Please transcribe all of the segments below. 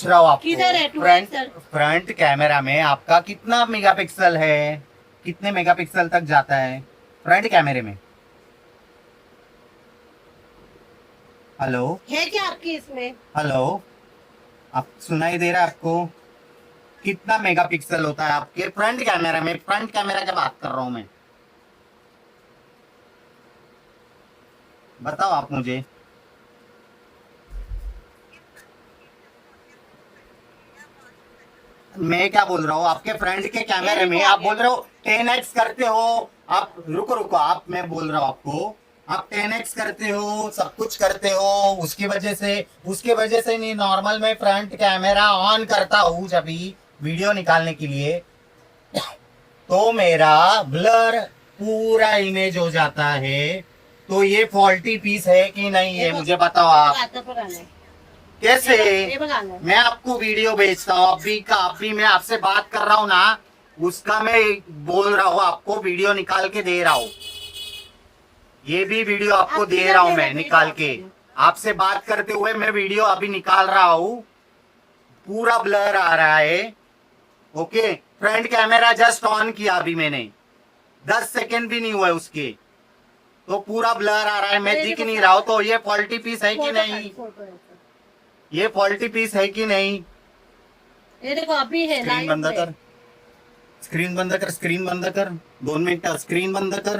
रहा हूँ आपको, किधर है फ्रंट 12 फ्रंट कैमरा में आपका कितना मेगापिक्सल है, कितने मेगापिक्सल तक जाता है फ्रंट कैमरे में? हेलो है क्या आपकी इसमें? हेलो, आप सुनाई दे रहा है आपको? कितना मेगापिक्सल होता है आपके फ्रंट कैमरा में? फ्रंट कैमरा की बात कर रहा हूं मैं, बताओ आप मुझे। मैं क्या बोल रहा हूँ, आपके फ्रंट के कैमरे ये में देखो आप आ बोल गया। रहे हो 10x करते हो। आप रुको रुको, आप, मैं बोल रहा हूँ आपको, आप 10x करते हो, सब कुछ करते हो, उसकी वजह से नहीं, नॉर्मल मैं फ्रंट कैमरा ऑन करता हूँ जब भी वीडियो निकालने के लिए, तो मेरा ब्लर पूरा इमेज हो जाता है। तो ये फॉल्टी पीस है कि नहीं हे है, बघ, मुझे बताओ हे आप। बघ आता पण आलंय. कैसे? हे बघ आलंय. मैं आपको वीडियो भेजता हूँ अभी का अभी, मैं आपसे बात कर रहा हूँ ना, उसका मैं बोल रहा हूँ आपको, वीडियो निकाल के दे रहा हूँ। ये भी वीडियो आपको आप दे किधर रहा हूँ ले मैं रहे थे निकाल के। आपको? आपसे बात करते हुए मैं वीडियो अभी निकाल रहा हूँ, पूरा ब्लर आ रहा है। Okay, front camera just on किया अभी मैंने, 10 सेकेंड भी नहीं हुआ है उसके, तो पूरा ब्लर आ रहा है, मैं ये दिख देखो नहीं रहा हूँ। तो ये फॉल्टी पीस है कि फोटो नहीं? काढ, फोटो याचा. ये फॉल्टी पीस है कि नहीं? हे देखो अभी है स्क्रीन लाईव्ह बंद है. कर, स्क्रीन बंद कर, स्क्रीन बंद कर, 2 मिनिट स्क्रीन बंद कर.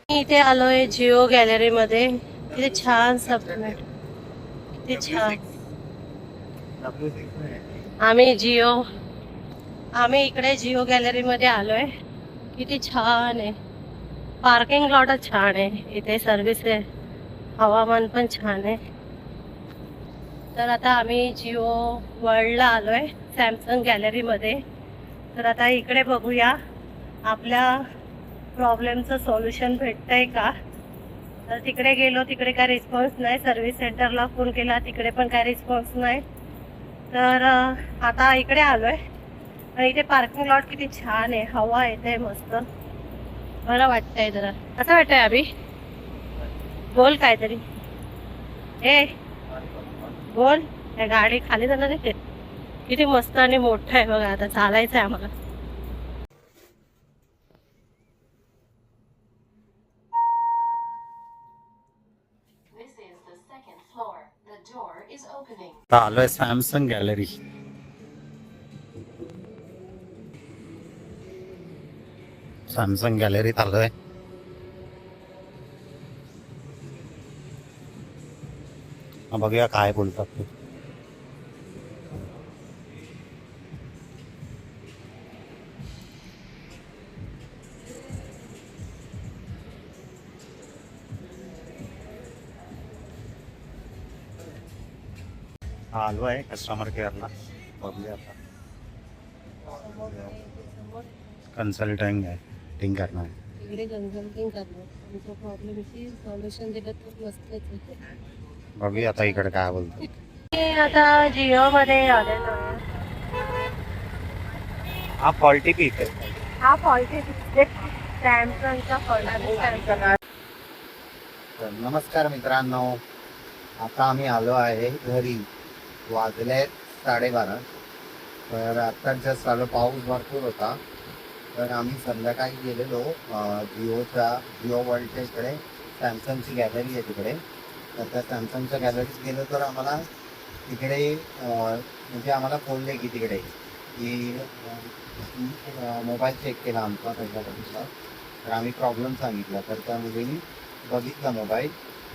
मी इथे आलोय जिओ गॅलरी मध्ये. किती छान सबमिट, किती छान. आम्ही जिओ आम्ही इकडे जिओ गॅलरी मध्ये आलोय. किती छान आहे. पार्किंग लॉटच छान आहे. इथे सर्व्हिस आहे, हवामान पण छान आहे. तर आता आम्ही जिओ वर्ल्डला आलोय, सॅमसंग गॅलरीमध्ये. तर आता इकडे बघूया आपल्या प्रॉब्लेमचं सोल्युशन भेटतंय का. तर तिकडे गेलो, तिकडे काय रिस्पॉन्स नाही. सर्व्हिस सेंटरला फोन केला, तिकडे पण काय रिस्पॉन्स नाही. तर आता इकडे आलोय आणि इथे पार्किंग लॉट किती छान आहे, हवा येते मस्त, बरं वाटतंय जरा. असं वाटतंय अभि, बोल काहीतरी. ए बोल, या गाडी खाली जाणार आहे. किती मस्त आणि मोठं आहे बघा. आता चालायचं आहे आम्हाला. आलोय सॅमसंग गॅलरी. सॅमसंग गॅलरीत आलोय. बघूया काय बोलतात ते. आलो आहे कस्टमर केअरला, बघूया आता. कन्सल्टिंग आहे, टिंग करणार आहे. इकडे कन्सल्टिंग करणार, तुमच्या प्रॉब्लेमची सॉल्युशन दिलं तर मस्तच होते. बघूया आता इकडे काय बोलतात. मी आता जिओ मध्ये आलेलो आहे. हा फॉल्टी पीस आहे. हा फॉल्टी सॅमसंगचा फॉल्टी. नमस्कार मित्रांनो, आता आम्ही आलो आहे घरी. वाजले 12:30. तर आत्ताच जस्ट आलो, पाऊस भरपूर होता. तर आम्ही संध्याकाळी गेलेलो जिओ वर्ल्डच्या इकडे, सॅमसंगची गॅलरी आहे तिकडे. तर त्या सॅमसंगच्या गॅलरीत गेलो तर आम्हाला तिकडे म्हणजे आम्हाला बोलले की तिकडे की मोबाईल चेक केला आमचा त्याच्याबद्दल. तर आम्ही प्रॉब्लेम सांगितला. तर त्या मुलीने बघितला मोबाईल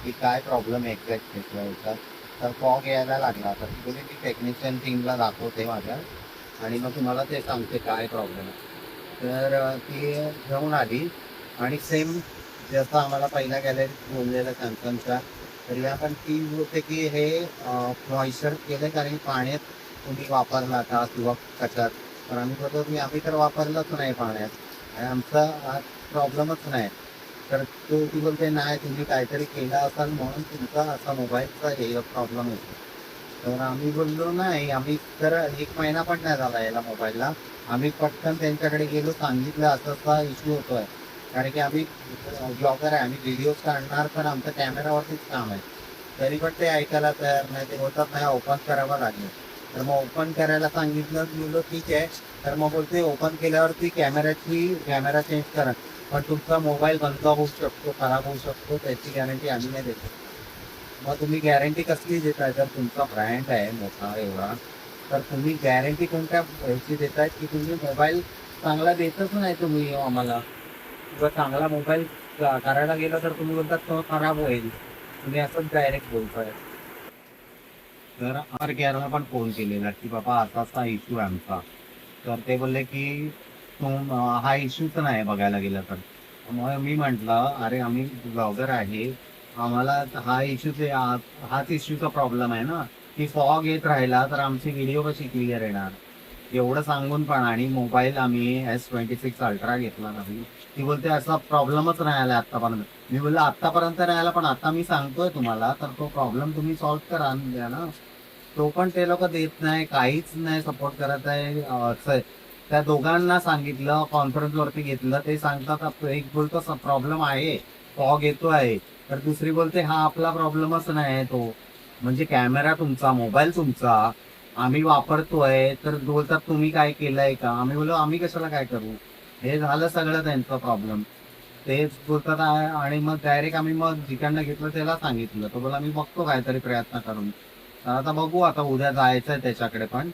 की काय प्रॉब्लेम आहे एक्झॅक्ट त्याच्यावर. तर फॉग यायला लागला. तर ती बोलली की टेक्निशियन टीमला दाखवते माझ्या आणि मग तुम्हाला ते सांगते काय प्रॉब्लेम आहे. तर ती घेऊन आली आणि सेम जसं आम्हाला पहिल्या गॅलरीत बोललेलं सॅमसंगच्या, तर या पण ती होते की हे मॉइश्चर केलं कारण पाण्यात तुम्ही वापरला का किंवा कशात. तर आम्ही बोलतो की आम्ही तर वापरलंच नाही पाण्यात आणि आमचा हा प्रॉब्लेमच नाही. तर ती बोलते नाही, तुम्ही काहीतरी केलं असाल म्हणून तुमचा असा मोबाईलचा हे प्रॉब्लेम होतो. तर आम्ही बोललो नाही, आम्ही तर 1 महिना पण नाही झाला याला मोबाईलला. आम्ही पटकन त्यांच्याकडे गेलो, सांगितलं असं असा इश्यू होतो आहे. कारण की आम्ही ब्लॉगर आहे, आम्ही व्हिडिओज काढणार, पण आमचं कॅमेरावरतीच काम आहे. तरी पण ते ऐकायला तयार नाही. ते बोलतात नाही, ओपन करावं लागेल. तर मग ओपन करायला सांगितलं, बोललो ठीक आहे. तर मग बोलते ओपन केल्यावरती कॅमेरा चेंज करा, पण तुमचा मोबाईल बंद होऊ शकतो, खराब होऊ शकतो, त्याची गॅरंटी आम्ही नाही देतो. मग तुम्ही गॅरंटी कसली देताय? जर तुमचा ब्रँड आहे मोठा एवढा, तर तुम्ही गॅरंटी कोणत्या ह्याची देताय की तुम्ही मोबाईल चांगला देतच नाही तुम्ही आम्हाला. जर चांगला मोबाईल करायला गेला तर तुम्ही बोलतात तो खराब होईल. तुम्ही असंच डायरेक्ट बोलताय. तर आर केअरला पण फोन केलेला की बाबा असा असा इश्यू आहे आमचा. तर ते बोलले की हा इश्यूच नाही बघायला गेला तर. मग मी म्हटलं अरे आम्ही ब्लॉगर आहे, आम्हाला हा हाच इश्यूचा प्रॉब्लेम आहे ना, की फॉग येत राहिला तर आमची व्हिडिओ कशी क्लिअर येणार. एवढं सांगून पण आणि मोबाईल आम्ही S26 अल्ट्रा घेतला नाही. ती बोलते असा प्रॉब्लेमच नाही आला आतापर्यंत. मी बोललो आतापर्यंत नाही आला, पण आता मी सांगतोय तुम्हाला तर तो प्रॉब्लेम तुम्ही सॉल्व्ह करा द्या ना. तो पण ते लोक देत नाही, काहीच नाही सपोर्ट करत आहे. त्या दोघांना सांगितलं, कॉन्फरन्स वरती घेतलं, ते सांगतात एक बोलतो प्रॉब्लेम आहे, फॉग येतो आहे, तर दुसरी बोलते हा आपला प्रॉब्लेमच नाही आहे तो. म्हणजे कॅमेरा तुमचा, मोबाईल तुमचा, आम्ही वापरतोय, तर बोलतात तुम्ही काय केलंय का. आम्ही बोललो आम्ही कशाला काय करू. हे झालं सगळं त्यांचा प्रॉब्लेम. तेच बोलतात आणि मग डायरेक्ट आम्ही मग जिकडनं घेतलं त्याला सांगितलं, तो बोला मी बघतो काहीतरी प्रयत्न करून. तर आता बघू, आता उद्या जायचंय त्याच्याकडे पण.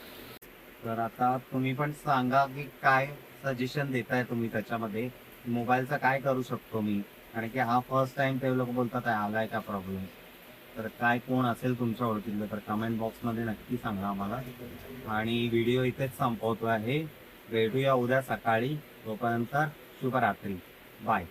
तर आता तुम्ही पण सांगा की काय सजेशन देताय तुम्ही त्याच्यामध्ये, मोबाईलचा काय करू शकतो मी. कारण की हा फर्स्ट टाइम ते लोक बोलतात आहे आलाय का प्रॉब्लेम. तर काय कोण असेल तुमच्या ओळखीतलं तर कमेंट बॉक्समध्ये नक्की सांगा आम्हाला. आणि व्हिडिओ इथेच संपवतो आहे. भेटूया उद्या सकाळी. तोपर्यंत शुभरात्री. बाय.